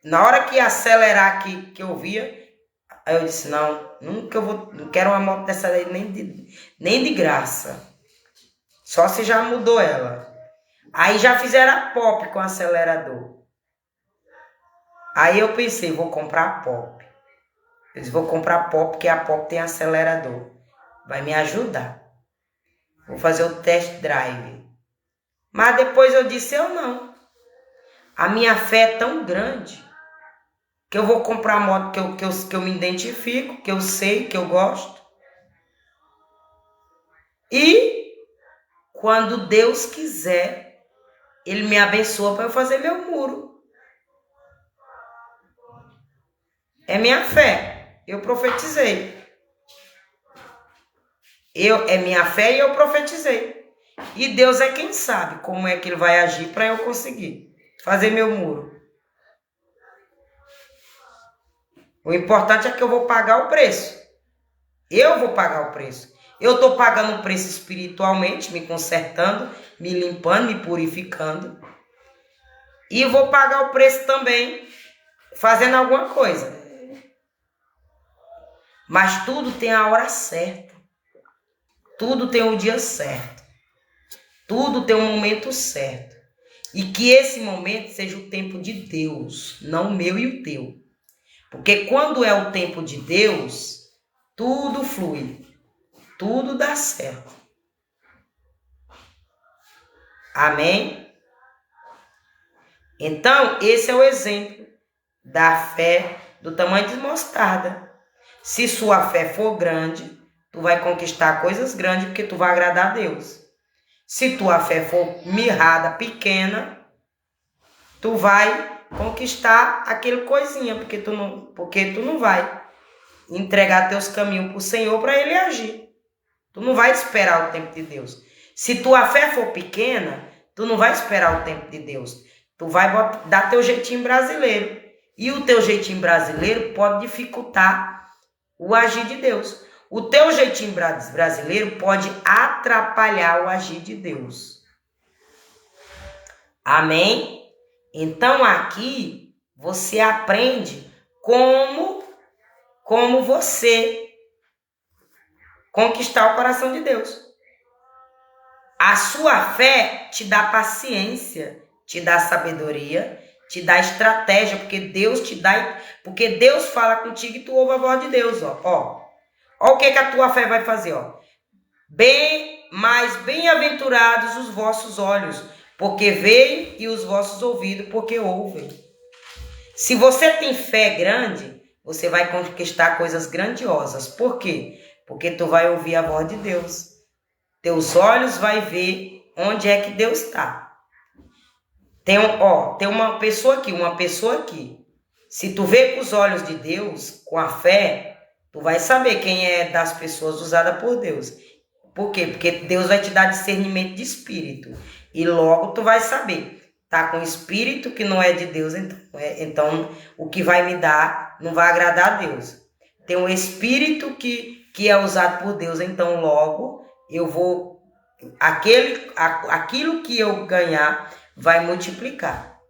na hora que ia acelerar aqui, que eu via, aí eu disse, não quero uma moto dessa aí nem de graça. Só se já mudou ela. Aí já fizeram a Pop com acelerador. Aí eu pensei, vou comprar a Pop. Eu disse, vou comprar a Pop, porque a Pop tem acelerador. Vai me ajudar. Vou fazer o test drive. Mas depois eu disse, eu não. A minha fé é tão grande que eu vou comprar a moto que eu me identifico, que eu sei, que eu gosto. E quando Deus quiser, Ele me abençoa para eu fazer meu muro. É minha fé. Eu profetizei. É minha fé e eu profetizei. E Deus é quem sabe como é que Ele vai agir para eu conseguir fazer meu muro. O importante é que eu vou pagar o preço. Eu vou pagar o preço. Eu estou pagando o preço espiritualmente, me consertando, me limpando, me purificando. E vou pagar o preço também fazendo alguma coisa. Mas tudo tem a hora certa. Tudo tem o dia certo. Tudo tem um momento certo. E que esse momento seja o tempo de Deus, não o meu e o teu. Porque quando é o tempo de Deus, tudo flui. Tudo dá certo. Amém? Então, esse é o exemplo da fé do tamanho de mostarda. Se sua fé for grande, tu vai conquistar coisas grandes porque tu vai agradar a Deus. Se tua fé for mirrada, pequena, tu vai conquistar aquele coisinha, porque tu não vai entregar teus caminhos para o Senhor para Ele agir. Tu não vai esperar o tempo de Deus. Se tua fé for pequena, tu não vai esperar o tempo de Deus. Tu vai dar teu jeitinho brasileiro. E o teu jeitinho brasileiro pode dificultar o agir de Deus. O teu jeitinho brasileiro pode atrapalhar o agir de Deus. Amém? Então aqui você aprende como você conquistar o coração de Deus. A sua fé te dá paciência, te dá sabedoria, te dá estratégia, porque Deus fala contigo e tu ouve a voz de Deus, ó o que a tua fé vai fazer, ó. Mais bem-aventurados os vossos olhos, porque veem, e os vossos ouvidos, porque ouvem. Se você tem fé grande, você vai conquistar coisas grandiosas. Por quê? Porque tu vai ouvir a voz de Deus. Teus olhos vai ver onde é que Deus está. Tem uma pessoa aqui. Se tu vê com os olhos de Deus, com a fé, tu vai saber quem é das pessoas usada por Deus. Por quê? Porque Deus vai te dar discernimento de espírito. E logo tu vai saber. Tá com espírito que não é de Deus, então o que vai me dar não vai agradar a Deus. Tem um espírito que é usado por Deus, então logo eu vou... aquilo que eu ganhar vai multiplicar.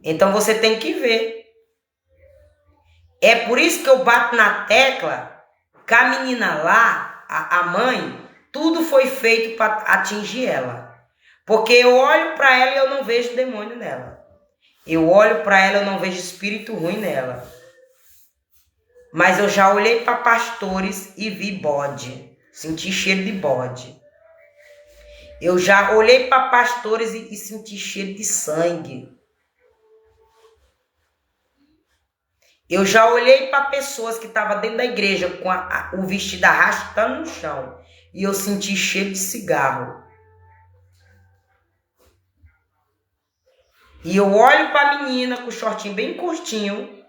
Então você tem que ver. É por isso que eu bato na tecla que a menina lá, a mãe, tudo foi feito para atingir ela. Porque eu olho para ela e eu não vejo demônio nela. Eu olho para ela e eu não vejo espírito ruim nela. Mas eu já olhei para pastores e vi bode. Senti cheiro de bode. Eu já olhei para pastores e senti cheiro de sangue. Eu já olhei para pessoas que estavam dentro da igreja com o vestido arrastando no chão. E eu senti cheiro de cigarro. E eu olho para a menina com o shortinho bem curtinho.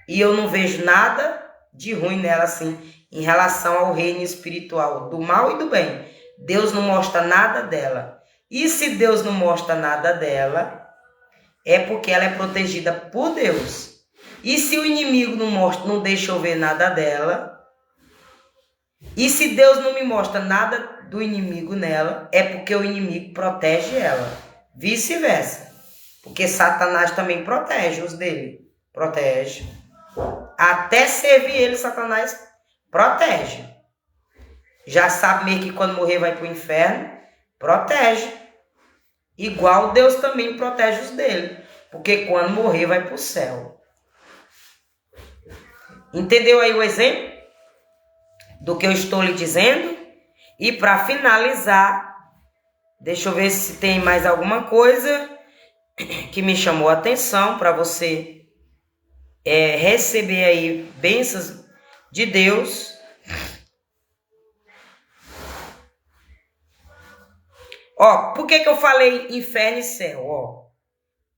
E eu não vejo nada de ruim nela assim. Em relação ao reino espiritual. Do mal e do bem. Deus não mostra nada dela. E se Deus não mostra nada dela, é porque ela é protegida por Deus. E se o inimigo não deixa eu ver nada dela, e se Deus não me mostra nada do inimigo nela, é porque o inimigo protege ela. Vice-versa. Porque Satanás também protege os dele. Protege. Até servir ele, Satanás protege. Já sabe meio que quando morrer vai para o inferno, protege. Igual Deus também protege os dele. Porque quando morrer vai para o céu. Entendeu aí o exemplo do que eu estou lhe dizendo? E para finalizar, deixa eu ver se tem mais alguma coisa que me chamou a atenção para você receber aí bênçãos de Deus. Ó, por que eu falei inferno e céu? Ó,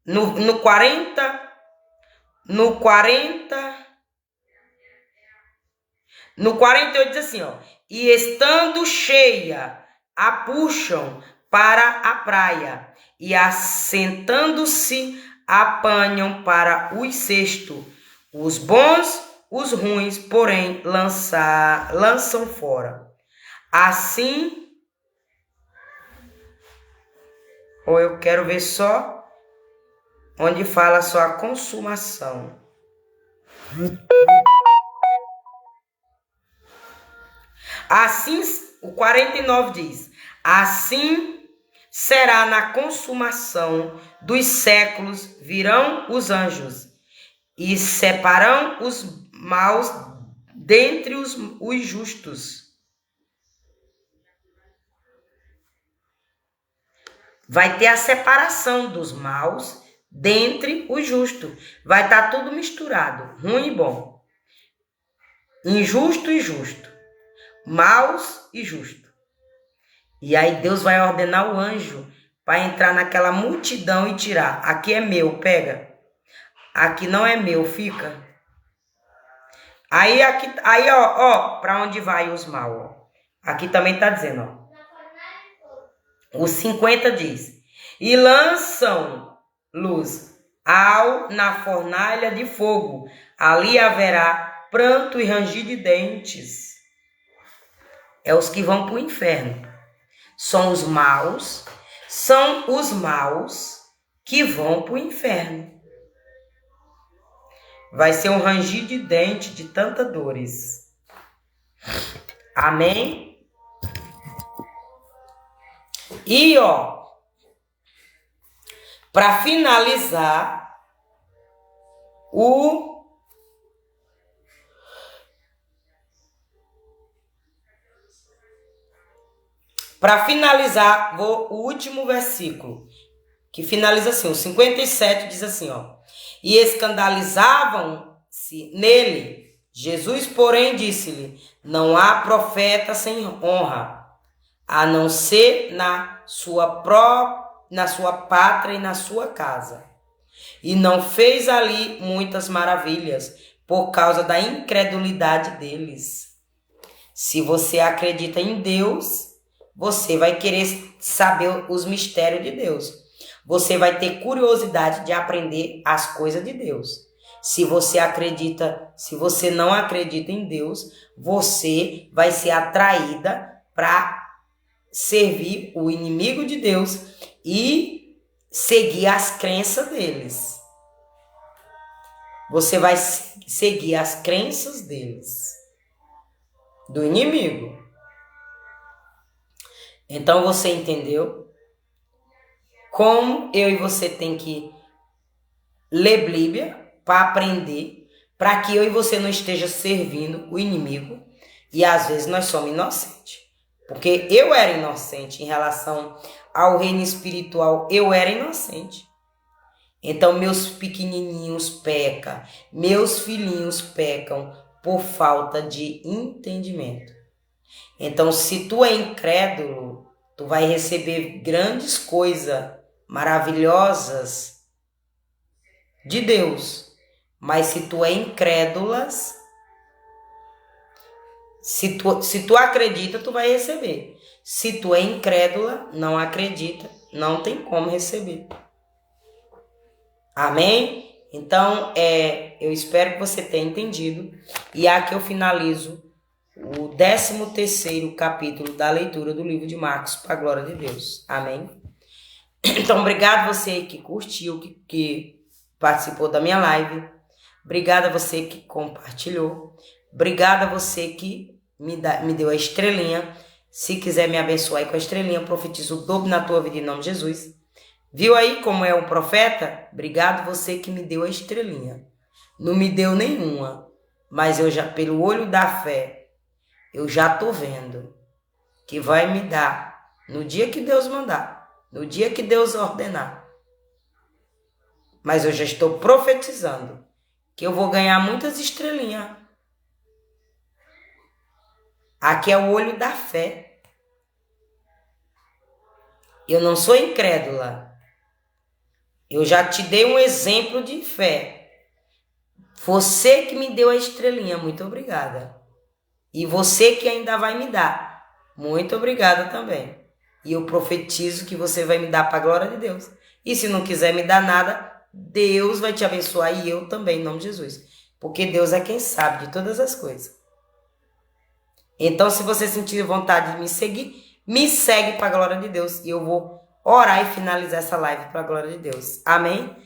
no 48 diz assim, ó. E estando cheia, a puxam para a praia. E assentando-se, apanham para os cestos. Os bons, os ruins, porém, lançam fora. Assim... Ou eu quero ver só onde fala só a consumação. Assim, o 49 diz: assim será na consumação dos séculos, virão os anjos e separarão os maus dentre os justos. Vai ter a separação dos maus dentre os justos. Vai estar tudo misturado, ruim e bom. Injusto e justo. Maus e justo. E aí Deus vai ordenar o anjo para entrar naquela multidão e tirar. Aqui é meu, pega. Aqui não é meu, fica. Aí ó, para onde vai os maus? Aqui também está dizendo, ó. O 50 diz: e lançam luz na fornalha de fogo. Ali haverá pranto e ranger de dentes. É os que vão para o inferno. São os maus que vão para o inferno. Vai ser um ranger de dente de tantas dores. Amém? E, ó, para finalizar, Para finalizar, o último versículo, que finaliza assim, o 57 diz assim, ó. E escandalizavam-se nele. Jesus, porém, disse-lhe, não há profeta sem honra, a não ser na sua pátria e na sua casa. E não fez ali muitas maravilhas, por causa da incredulidade deles. Se você acredita em Deus, você vai querer saber os mistérios de Deus. Você vai ter curiosidade de aprender as coisas de Deus. Se você não acredita em Deus, você vai ser atraída para servir o inimigo de Deus e seguir as crenças deles. Você vai seguir as crenças deles, do inimigo. Então você entendeu como eu e você tem que ler Bíblia para aprender, para que eu e você não esteja servindo o inimigo. E às vezes nós somos inocentes. Porque eu era inocente em relação ao reino espiritual, eu era inocente. Então meus pequenininhos pecam, meus filhinhos pecam por falta de entendimento. Então se tu é incrédulo, tu vai receber grandes coisas maravilhosas de Deus. Mas se tu é incrédulas, se tu acredita, tu vai receber. Se tu é incrédula, não acredita, não tem como receber. Amém? Então, eu espero que você tenha entendido. E aqui eu finalizo o 13º capítulo da leitura do livro de Marcos, para a glória de Deus. Amém? Então, obrigado você que curtiu, que participou da minha live. Obrigada a você que compartilhou. Obrigada a você que me deu a estrelinha. Se quiser me abençoar aí com a estrelinha, eu profetizo o dobro na tua vida em nome de Jesus. Viu aí como é um profeta? Obrigado você que me deu a estrelinha. Não me deu nenhuma, mas eu já, pelo olho da fé, eu já tô vendo que vai me dar no dia que Deus mandar, no dia que Deus ordenar. Mas eu já estou profetizando que eu vou ganhar muitas estrelinhas. Aqui é o olho da fé. Eu não sou incrédula. Eu já te dei um exemplo de fé. Você que me deu a estrelinha, muito obrigada. E você que ainda vai me dar, muito obrigada também. E eu profetizo que você vai me dar para a glória de Deus. E se não quiser me dar nada, Deus vai te abençoar e eu também, em nome de Jesus. Porque Deus é quem sabe de todas as coisas. Então, se você sentir vontade de me seguir, me segue para a glória de Deus. E eu vou orar e finalizar essa live para a glória de Deus. Amém?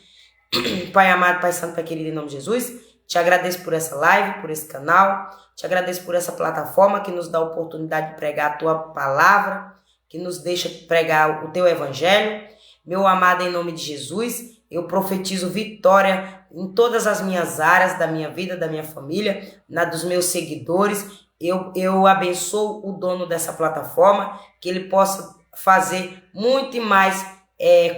Pai amado, Pai santo, Pai querido, em nome de Jesus, te agradeço por essa live, por esse canal. Te agradeço por essa plataforma que nos dá a oportunidade de pregar a tua palavra, que nos deixa pregar o teu evangelho. Meu amado, em nome de Jesus, eu profetizo vitória em todas as minhas áreas da minha vida, da minha família, dos meus seguidores. Eu abençoo o dono dessa plataforma, que ele possa fazer muito e mais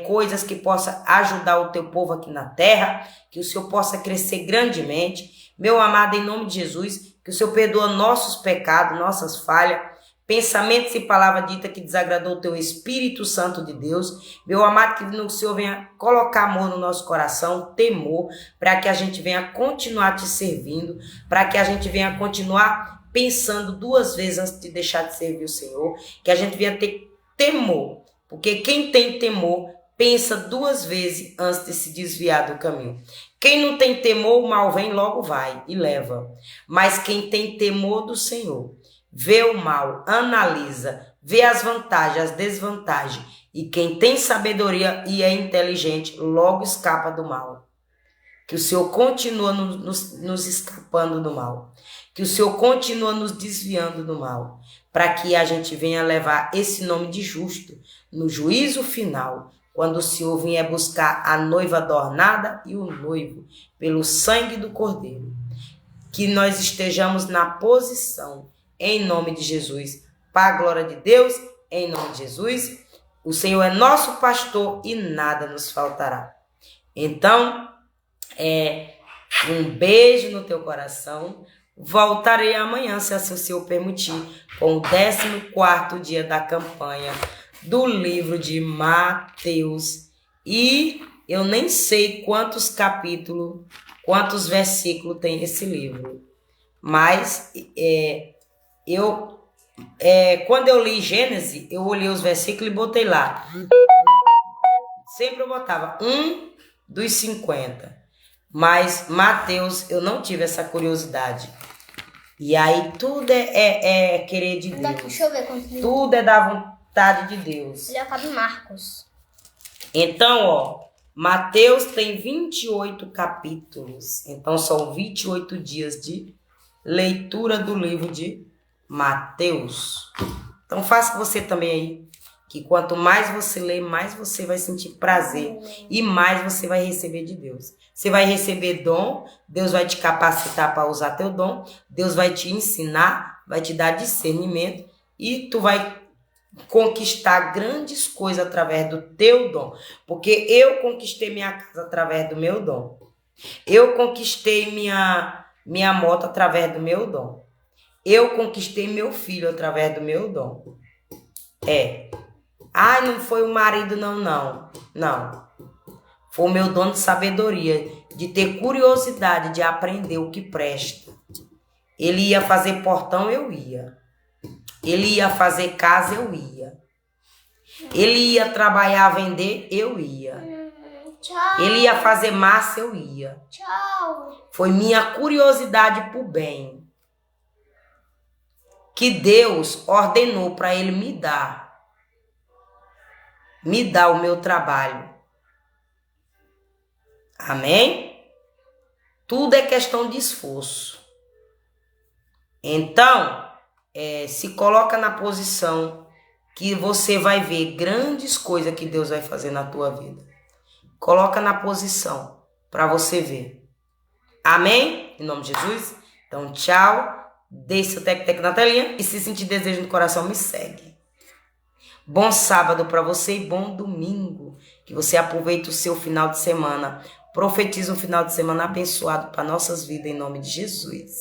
coisas que possa ajudar o teu povo aqui na terra, que o Senhor possa crescer grandemente. Meu amado, em nome de Jesus, que o Senhor perdoa nossos pecados, nossas falhas, pensamentos e palavra dita que desagradou o teu Espírito Santo de Deus. Meu amado, que o Senhor venha colocar amor no nosso coração, temor, para que a gente venha continuar te servindo, para que a gente venha continuar pensando 2 vezes antes de deixar de servir o Senhor, que a gente venha ter temor, porque quem tem temor pensa 2 vezes antes de se desviar do caminho. Quem não tem temor, o mal vem, logo vai e leva. Mas quem tem temor do Senhor, vê o mal, analisa, vê as vantagens, as desvantagens. E quem tem sabedoria e é inteligente, logo escapa do mal. Que o Senhor continua nos escapando do mal. Que o Senhor continua nos desviando do mal. Para que a gente venha levar esse nome de justo no juízo final. Quando o Senhor vier buscar a noiva adornada e o noivo, pelo sangue do Cordeiro. Que nós estejamos na posição, em nome de Jesus, para a glória de Deus, em nome de Jesus. O Senhor é nosso pastor e nada nos faltará. Então, um beijo no teu coração. Voltarei amanhã, se assim o Senhor permitir, com o 14º dia da campanha do livro de Mateus. E eu nem sei quantos capítulos, quantos versículos tem esse livro. Mas quando eu li Gênesis, eu olhei os versículos e botei lá. Sempre eu botava 1 dos 50. Mas Mateus, eu não tive essa curiosidade. E aí tudo é querer de Deus. Deixa eu ver quantos livros. Tudo é da vontade de Deus. Ele acaba em Marcos. Então, Mateus tem 28 capítulos. Então, são 28 dias de leitura do livro de Mateus. Então, faça você também aí, que quanto mais você lê, mais você vai sentir prazer e mais você vai receber de Deus. Você vai receber dom, Deus vai te capacitar para usar teu dom, Deus vai te ensinar, vai te dar discernimento e tu vai conquistar grandes coisas através do teu dom. Porque eu conquistei minha casa através do meu dom. Eu conquistei minha moto através do meu dom. Eu conquistei meu filho através do meu dom. Não foi o marido, não. Foi o meu dom de sabedoria, de ter curiosidade, de aprender o que presta. Ele ia fazer portão, eu ia. Ele ia fazer casa, eu ia. Ele ia trabalhar, vender, eu ia. Tchau. Ele ia fazer massa, eu ia. Tchau. Foi minha curiosidade pro bem que Deus ordenou para ele me dar. Me dar o meu trabalho. Amém? Tudo é questão de esforço. Então, se coloca na posição que você vai ver grandes coisas que Deus vai fazer na tua vida. Coloca na posição para você ver. Amém? Em nome de Jesus. Então, tchau. Deixe seu tec-tec na telinha e se sentir desejo no coração, me segue. Bom sábado para você e bom domingo. Que você aproveite o seu final de semana. Profetiza um final de semana abençoado para nossas vidas em nome de Jesus.